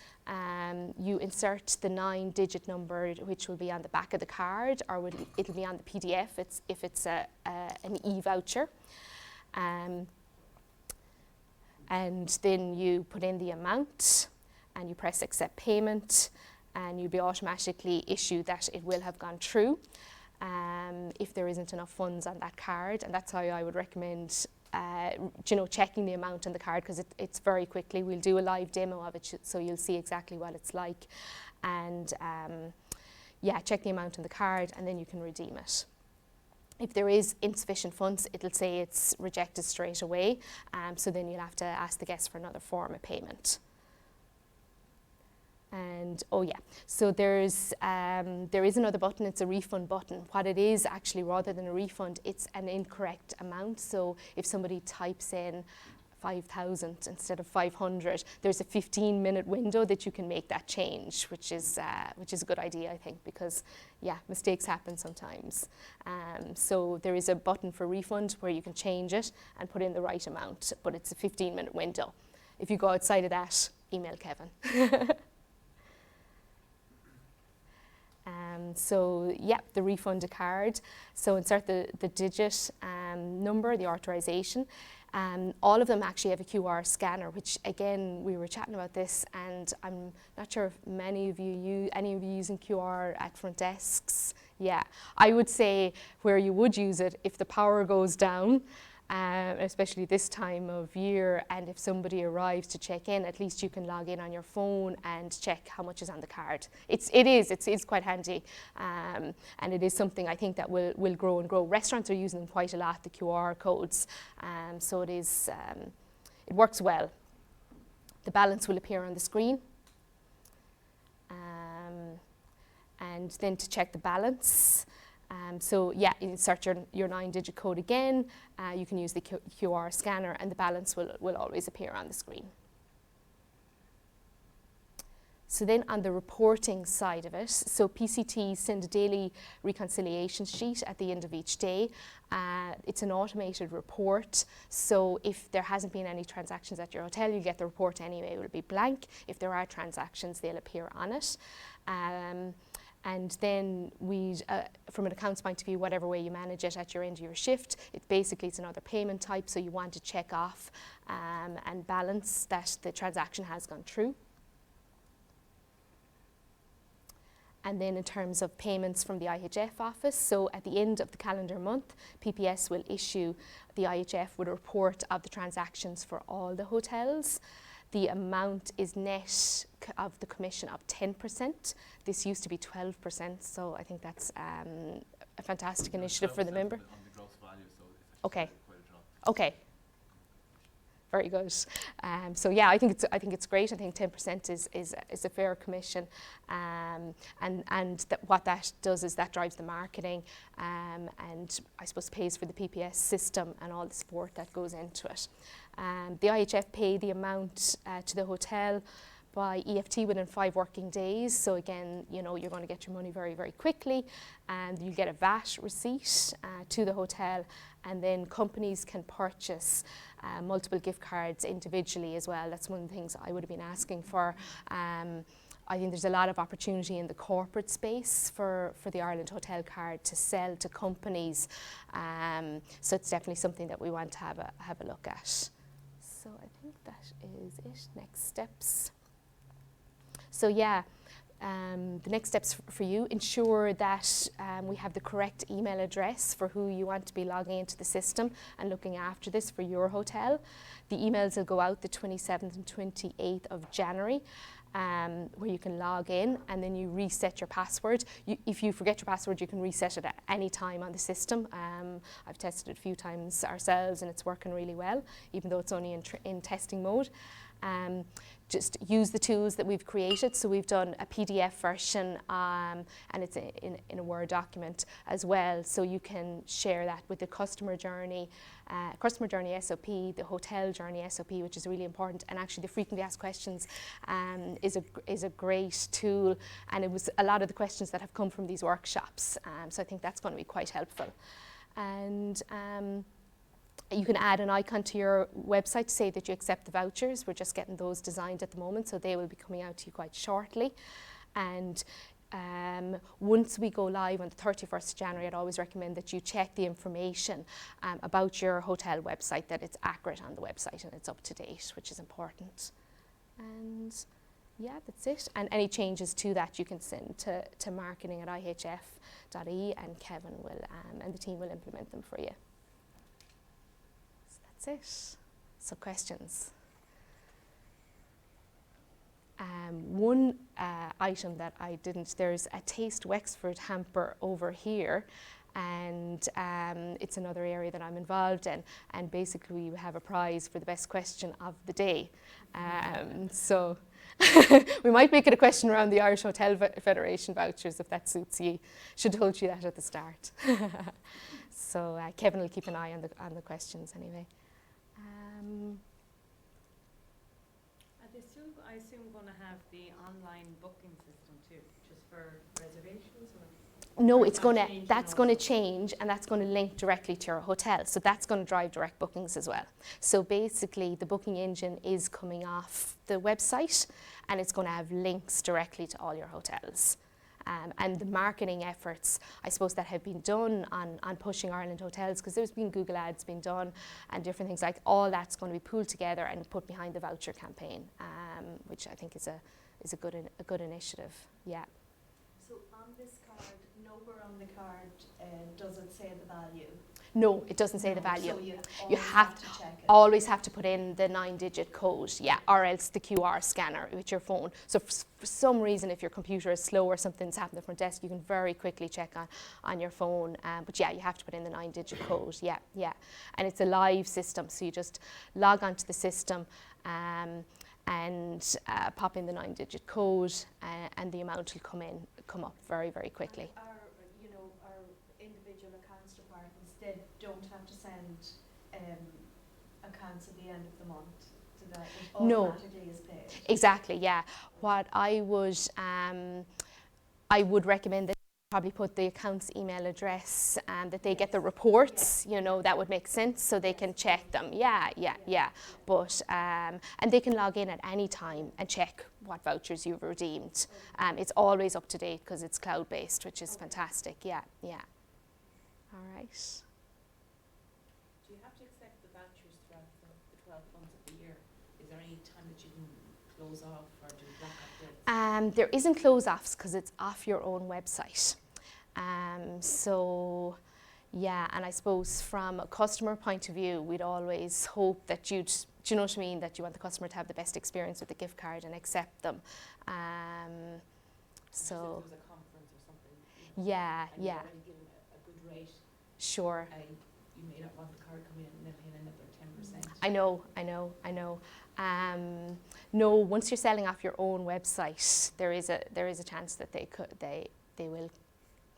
you insert the 9-digit number, which will be on the back of the card, or it'll be on the PDF if it's an e-voucher. And then you put in the amount, and you press accept payment, and you'll be automatically issued that it will have gone through if there isn't enough funds on that card. And that's how I would recommend checking the amount on the card, because it's very quickly. We'll do a live demo of it, so you'll see exactly what it's like. And check the amount on the card, and then you can redeem it. If there is insufficient funds, it'll say it's rejected straight away. So then you'll have to ask the guest for another form of payment. And so there is another button. It's a refund button. What it is actually, rather than a refund, it's an incorrect amount. So if somebody types in 5,000 instead of 500, there's a 15-minute window that you can make that change, which is a good idea, I think, because mistakes happen sometimes. So there is a button for refund where you can change it and put in the right amount, but it's a 15-minute window. If you go outside of that, email Kevin. So yeah, the refund a card. So insert the digit number, the authorization. All of them actually have a QR scanner, which again, we were chatting about this, and I'm not sure if any of you using QR at front desks. Yeah, I would say where you would use it if the power goes down, especially this time of year, and if somebody arrives to check in, at least you can log in on your phone and check how much is on the card. It is quite handy, and it is something I think that will grow and grow. Restaurants are using them quite a lot, the QR codes, so it works well. The balance will appear on the screen, and then to check the balance. So yeah, insert your 9-digit code again. You can use the QR scanner, and the balance will always appear on the screen. So then on the reporting side of it, so PCT send a daily reconciliation sheet at the end of each day. It's an automated report, so if there hasn't been any transactions at your hotel, you get the report anyway. It will be blank. If there are transactions, they'll appear on it. And then from an accounts point of view, whatever way you manage it at your end of your shift, it's another payment type, so you want to check off and balance that the transaction has gone through. And then in terms of payments from the IHF office, so at the end of the calendar month, PPS will issue the IHF with a report of the transactions for all the hotels. The amount is net of the commission of 10%. This used to be 12%, so I think that's a fantastic initiative for the member. On the gross value, so it's Okay. quite a drop. Okay. Very good. So yeah, I think it's great. I think 10% is a fair commission, and what that does is that drives the marketing, and I suppose pays for the PPS system and all the support that goes into it. The IHF pay the amount to the hotel by EFT within 5 working days. So again, you're going to get your money very, very quickly, and you get a VAT receipt to the hotel, and then companies can purchase multiple gift cards individually as well. That's one of the things I would have been asking for. I think there's a lot of opportunity in the corporate space for the Ireland Hotel Card to sell to companies. So it's definitely something that we want to have a look at. So I think that is it. Next steps. So yeah, the next steps for you, ensure that we have the correct email address for who you want to be logging into the system and looking after this for your hotel. The emails will go out the 27th and 28th of January, where you can log in and then you reset your password. If you forget your password, you can reset it at any time on the system. I've tested it a few times ourselves and it's working really well, even though it's only in testing mode. Just use the tools that we've created. So we've done a PDF version, and it's in a Word document as well. So you can share that with the customer journey SOP, the hotel journey SOP, which is really important. And actually the frequently asked questions is a great tool. And it was a lot of the questions that have come from these workshops. So I think that's going to be quite helpful. And you can add an icon to your website to say that you accept the vouchers. We're just getting those designed at the moment, so they will be coming out to you quite shortly. And once we go live on the 31st of January, I'd always recommend that you check the information about your hotel website, that it's accurate on the website and it's up to date, which is important. And yeah, that's it. And any changes to that you can send to marketing@ihf.ie, and Kevin will and the team will implement them for you. That's it. So questions. One item that I didn't, there's a Taste Wexford hamper over here, and it's another area that I'm involved in, and basically we have a prize for the best question of the day. So we might make it a question around the Irish Hotel Federation vouchers if that suits you. Should have told you that at the start. So Kevin will keep an eye on the questions anyway. I assume going to have the online booking system too, just for reservations? No, that's going to change, and that's going to link directly to your hotel. So that's going to drive direct bookings as well. So basically the booking engine is coming off the website, and it's going to have links directly to all your hotels. and the marketing efforts, I suppose, that have been done on pushing Ireland hotels, because there's been Google ads being done and different things, like all that's going to be pulled together and put behind the voucher campaign, which I think is a good initiative. Yeah. So on this card, nowhere on the card does it say the value? No, it doesn't say the No, value. So you You always have to check it. Always have to put in the 9-digit code, yeah, or else the QR scanner with your phone. So for some reason, if your computer is slow or something's happened at the front desk, you can very quickly check on your phone. But yeah, you have to put in the 9-digit code, yeah. And it's a live system, so you just log onto the system and pop in the 9-digit code, and the amount will come up very, very quickly. Our individual accounts departments, they don't have to send accounts at the end of the month, so that it No. automatically is paid. Exactly, yeah. What I would recommend that you probably put the account's email address, that they get the reports, that would make sense, so they can check them. Yeah. But, and they can log in at any time and check what vouchers you've redeemed. It's always up to date because it's cloud-based, which is fantastic, yeah. All right. Do you have to accept the vouchers throughout the 12 months of the year? Is there any time that you can close off or do blackout dates? There isn't close-offs because it's off your own website. So, yeah, and I suppose from a customer point of view, we'd always hope that do you know what I mean, that you want the customer to have the best experience with the gift card and accept them. So if there was a conference or something, Yeah. and you're already given a good rate, Sure. you may not want the card coming in and then paying another 10%. I know. No, once you're selling off your own website, there is a chance that they will,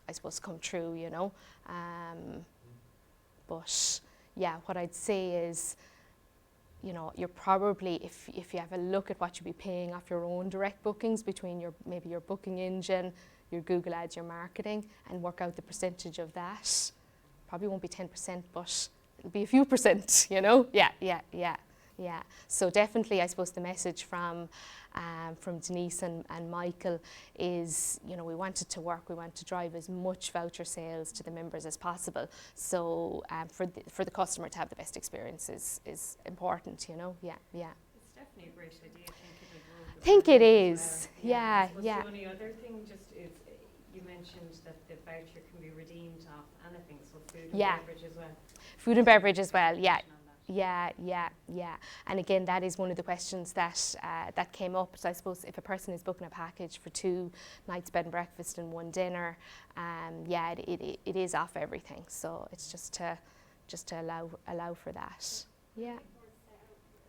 I suppose, come true, But yeah, what I'd say is, you're probably, if you have a look at what you'd be paying off your own direct bookings between maybe your booking engine, your Google ads, your marketing, and work out the percentage of that. Probably won't be 10%, but it'll be a few percent, Yeah. So definitely, I suppose the message from Denise and Michael is, we want it to work. We want to drive as much voucher sales to the members as possible. So for the customer to have the best experience is important, Yeah. It's definitely a great idea. I think it as is. well. Yeah. I suppose the only other thing just is, you mentioned that the voucher can be redeemed off anything, so food and beverage as well. Food and beverage as well, yeah. On that. Yeah. And again, that is one of the questions that came up. So I suppose if a person is booking a package for 2 nights bed and breakfast and 1 dinner, it is off everything. So it's just to allow for that. Yeah. Is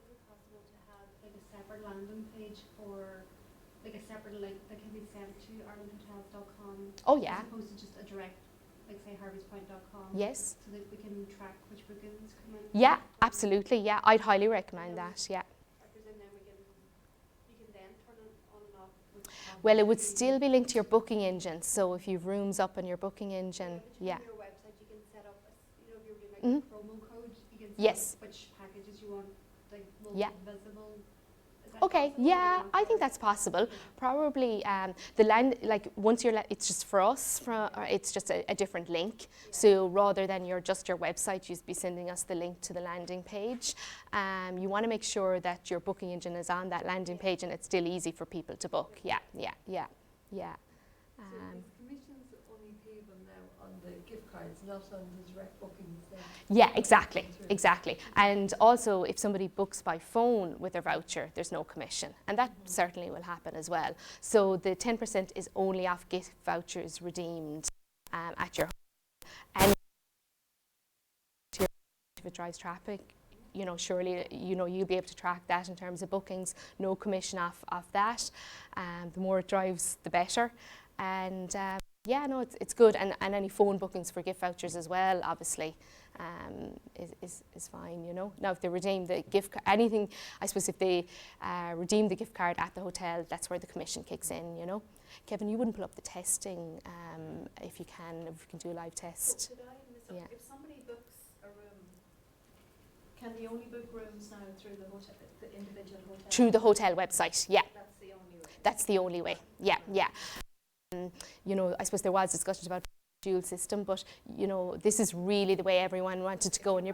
it possible to have like a separate landing page for like a separate link that can be sent to irelandhotels.com? Oh yeah. As opposed to just a direct, like say harveyspoint.com. Yes. So that we can track which bookings come in. Yeah, absolutely. Yeah, I'd highly recommend that. Yeah. I presume then you can then turn it on and off. Well, it would still be linked to your booking engine. So if you've rooms up on your booking engine, But yeah. on your website you can set up, if you're doing like Mhm. a promo code, you can set Yes. up which packages you want, like will Yeah. be visible. Is that Okay, possible, or yeah, not? I think that's possible. Probably the land, like once you're, it's just for us, it's just a different link. So rather than your website, you'd be sending us the link to the landing page. You want to make sure that your booking engine is on that landing page and it's still easy for people to book. Yeah. So is commissions only payable now on the gift cards, not on the direct bookings then? Yeah, exactly. And also, if somebody books by phone with their voucher, there's no commission. And that certainly will happen as well. So the 10% is only off gift vouchers redeemed at your home. And if it drives traffic, surely, you'll be able to track that in terms of bookings. No commission off that. The more it drives, the better. And it's good. And any phone bookings for gift vouchers as well, obviously, is fine, Now, if they redeem the gift card, anything, I suppose if they redeem the gift card at the hotel, that's where the commission kicks in, Kevin, you wouldn't pull up the testing if you can do a live test. Could I miss Yeah. If somebody books a room, can they only book rooms now through the hotel, the individual hotel? Through the hotel website, yeah. That's the only way. That's the only way, yeah. You know, I suppose there was discussion about dual system, but you know, this is really the way everyone wanted to go, and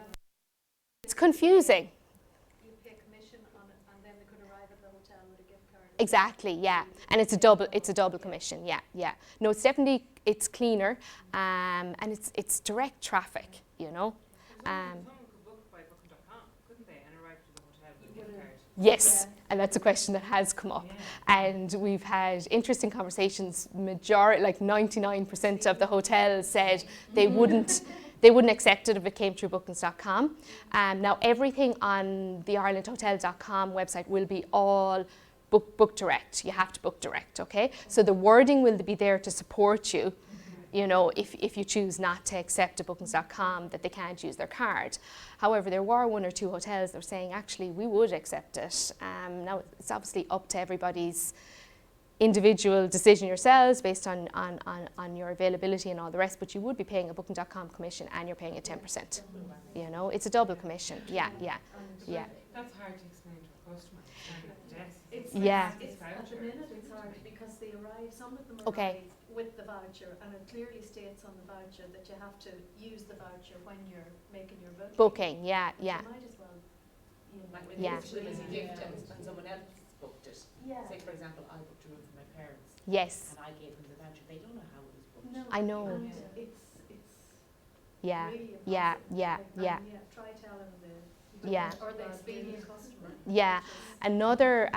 it's confusing. You pay commission on it, and then they could arrive at the hotel with a gift card. Exactly, yeah, and it's a double commission, yeah. No, it's cleaner, and it's direct traffic, you know. Someone could book by booking.com, couldn't they, and arrive to the hotel with a gift card? Yes, and that's a question that has come up, and we've had interesting conversations. Like 99% of the hotels said they wouldn't accept it if it came through bookings.com. Now everything on the irelandhotels.com website will be all book direct. You have to book direct, okay? So the wording will be there to support you. You know, if you choose not to accept a bookings.com, that they can't use their card. However, there were 1 or 2 hotels that were saying, actually, we would accept it. Now, it's obviously up to everybody's individual decision yourselves based on your availability and all the rest, but you would be paying a booking.com commission and you're paying a 10%. You know, it's a double commission. Yeah. That's hard to explain to a customer. It's Yeah. at the minute it's hard because they arrive, some of them Okay. arrive with the voucher, and it clearly states on the voucher that you have to use the voucher when you're making your booking. Yeah. You might as well, you know, Like when Yeah. it's given as a gift and someone else booked it. Yeah. Say, for example, I booked a room for my parents Yes. and I gave them the voucher. They don't know how it was booked. No, I know. and it's Yeah. really Yeah. impossible. Try telling the Yeah. or the experienced customer. Yeah. Another,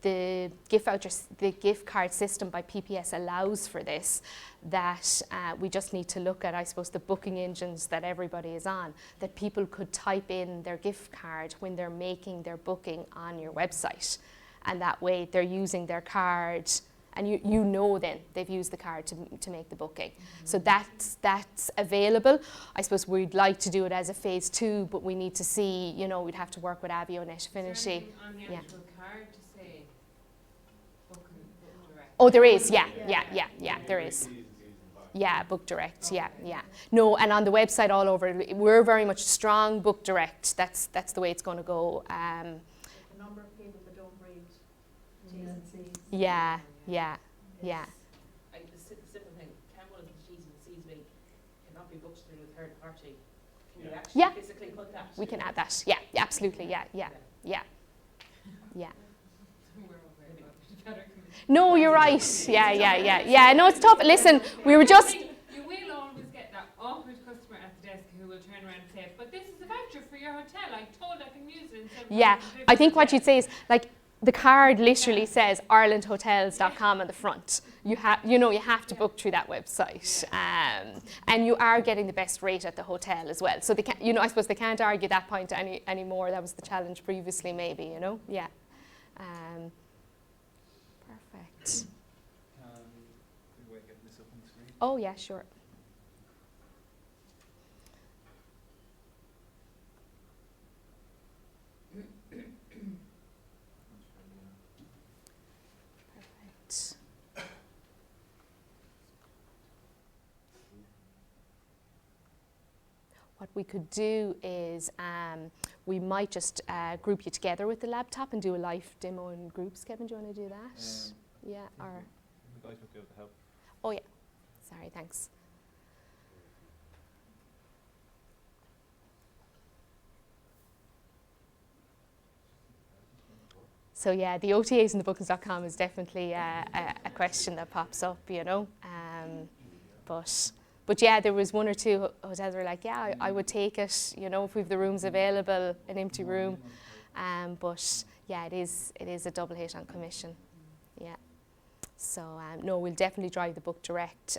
the gift vouchers, the gift card system by PPS allows for this, that we just need to look at, I suppose, the booking engines that everybody is on, that people could type in their gift card when they're making their booking on your website. And that way they're using their card, and you know then they've used the card to make the booking. So that's available. I suppose we'd like to do it as a phase 2, but we need to see, you know, we'd have to work with Avio and Is Affinity. there anything on the Yeah. actual card to say book direct? Oh, there is, yeah, there is. Yeah, book direct, yeah. No, and on the website all over, we're very much strong book direct. That's the way it's going to go. The number of people that don't read T's and C's. Yeah. The simple thing, can one of the T's and C's be cannot be booked through a third party? Can you actually Yeah. physically put that? We can add that. Yeah, absolutely. Yeah. No, you're right. Yeah. No, it's tough. Listen, we were just. You will always get that awkward customer at the desk who will turn around and say, "But this is a voucher for your hotel. I told I can use it." Instead of Yeah, I think what you'd say is, like, the card literally says irelandhotels.com on the front. You have to book through that website, and you are getting the best rate at the hotel as well. So they can, I suppose they can't argue that point anymore. That was the challenge previously, maybe. Yeah. Perfect. Can we get this up on the screen? Oh yeah, sure. Perfect. What we could do is we might just group you together with the laptop and do a live demo in groups. Kevin, do you want to do that? Yeah, or... The guys would be able to help. Oh yeah, sorry, thanks. So yeah, the OTAs and the bookings.com is definitely a question that pops up, but yeah, there was 1 or 2 hotels were like, yeah, I would take it, if we've the rooms available, an empty room. But yeah, it is a double hit on commission. Yeah. So no, we'll definitely drive the book direct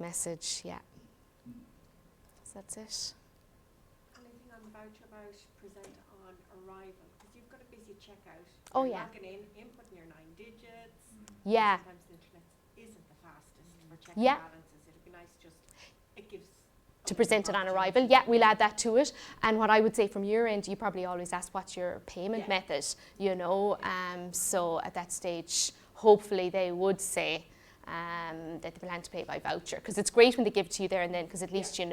message. Yeah. So that's it. Anything on the voucher about present on arrival? Because you've got a busy checkout. Oh, You're yeah. logging in, inputting your 9 digits. Yeah. Sometimes the internet isn't the fastest for checking Yeah. balances. It'd be nice it gives To present it on arrival. Yeah, we'll add that to it. And what I would say from your end, you probably always ask what's your payment method, So at that stage, hopefully they would say that they plan to pay by voucher. Because it's great when they give it to you there and then, because at least and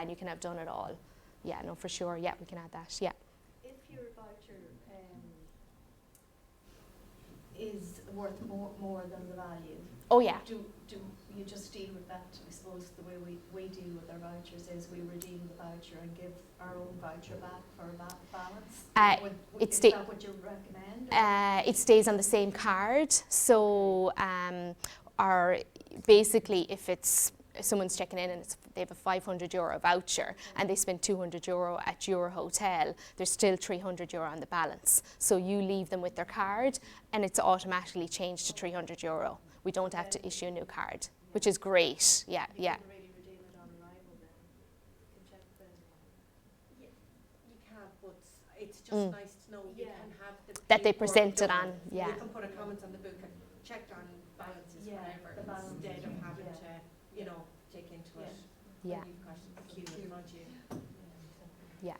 you can have done it all. Yeah, no, for sure. Yeah, we can add that. Yeah. If your voucher is worth more than the value. Oh yeah. Do you just deal with that? I suppose the way we deal with our vouchers is we redeem the voucher and give our own voucher back for a balance. Is that what you recommend? It stays on the same card. So basically, if someone's checking in and they have a €500 voucher and they spend €200 at your hotel, there's still €300 on the balance. So you leave them with their card and it's automatically changed to €300. We don't have to issue a new card, which is great. Yeah, yeah. You can really redeem it on arrival then. You can check You can, but it's just nice to know you can have the that they paperwork present it done. on. Yeah. You can put a comment on the book and checked on balances, whatever, the balance, instead of having to, take into it. Yeah. When you've got a queue in front of you. Yeah.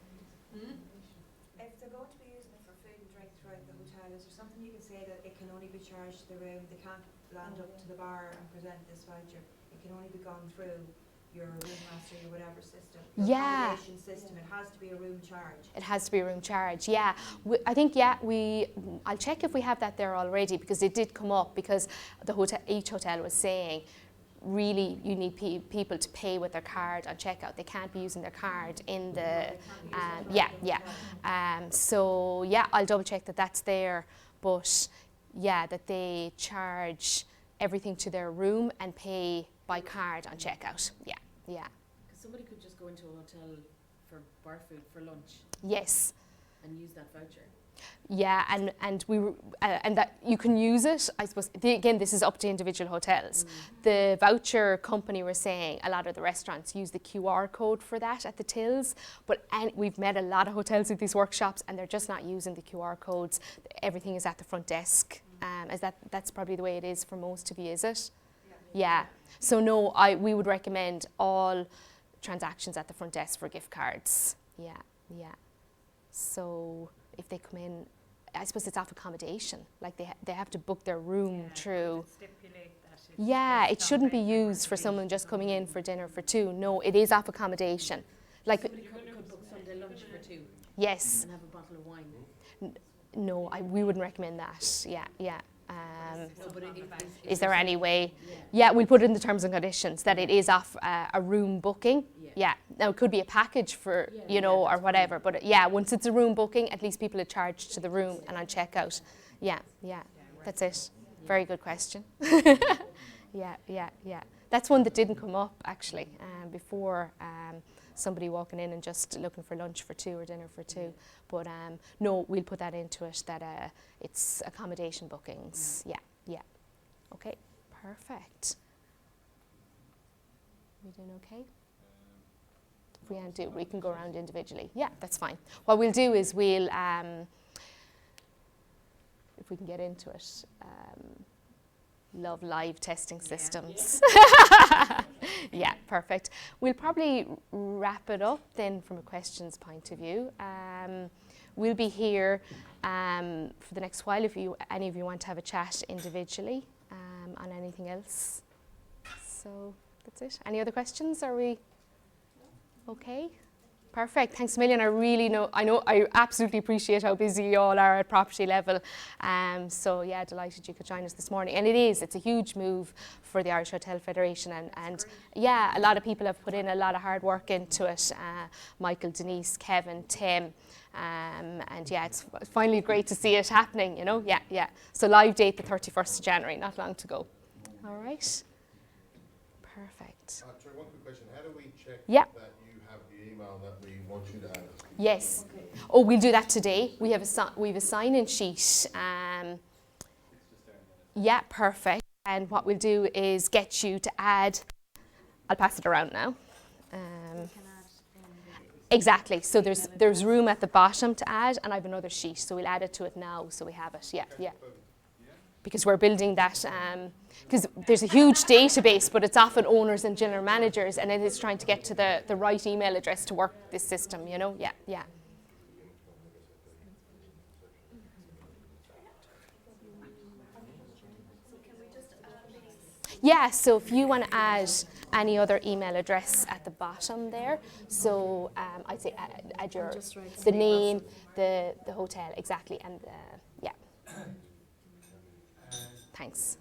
If they're going to be using it for food and drink throughout the hotel, is there something you can say that it can only be charged to the room? They can't land up to the bar and present this voucher. It can only be gone through your room master, your whatever system. Your accommodation system. It has to be a room charge. It has to be a room charge, yeah. I think, I'll check if we have that there already, because it did come up, because each hotel was saying, really, you need people to pay with their card on checkout. They can't be using their card in the, so yeah, I'll double check that that's there, but yeah, that they charge everything to their room and pay by card on checkout. Yeah, yeah. Because somebody could just go into a hotel for bar food for lunch. Yes. And use that voucher. Yeah, and that you can use it. I suppose again, this is up to individual hotels. The voucher company were saying a lot of the restaurants use the QR code for that at the tills, but we've met a lot of hotels with these workshops, and they're just not using the QR codes. Everything is at the front desk. As that's probably the way it is for most of you, is it? Yeah. So no, we would recommend all transactions at the front desk for gift cards. Yeah, yeah. So if they come in, I suppose it's off accommodation. Like they have to book their room through. Stipulate that. Yeah, it shouldn't be used for someone just coming in for dinner for two. No, it is off accommodation. Like somebody could book Sunday lunch for two. Yes. And have a bottle of wine. No, we wouldn't recommend that. Yeah, yeah. Is there there any way? Yeah, we'll put it in the terms and conditions that it is off a room booking. Yeah. Now it could be a package for or whatever, but once it's a room booking, at least people are charged to the room and on checkout. Yeah, yeah. That's it. Very good question. Yeah. That's one that didn't come up actually before. Somebody walking in and just looking for lunch for two or dinner for two. But no, we'll put that into it that it's accommodation bookings. Yeah. Okay, perfect. We doing okay? If we can't do it, we can go around individually. Yeah, that's fine. What we'll do is we'll, if we can get into it, love live testing systems. Yeah, perfect. We'll probably wrap it up then from a questions point of view. We'll be here for the next while if any of you want to have a chat individually on anything else. So that's it. Any other questions? Are we okay? Perfect. Thanks a million. I absolutely appreciate how busy you all are at property level. So yeah, delighted you could join us this morning. And it's a huge move for the Irish Hotel Federation. And yeah, a lot of people have put in a lot of hard work into it. Michael, Denise, Kevin, Tim. And yeah, it's finally great to see it happening, Yeah. So live date the 31st of January, not long to go. All right. Perfect. Sorry, one quick question. How do we check Yeah. that you have the email that we want you to have? Yes. Oh, we'll do that today. We have a sign-in sheet. Yeah, perfect. And what we'll do is get you to add. I'll pass it around now. Exactly. So there's room at the bottom to add, and I have another sheet, so we'll add it to it now, so we have it. Yeah. Because we're building that. Because there's a huge database, but it's often owners and general managers, and it is trying to get to the right email address to work this system, Yeah. Yeah, so if you want to add any other email address at the bottom there, so I'd say add the name, the hotel, exactly, and yeah. Thanks.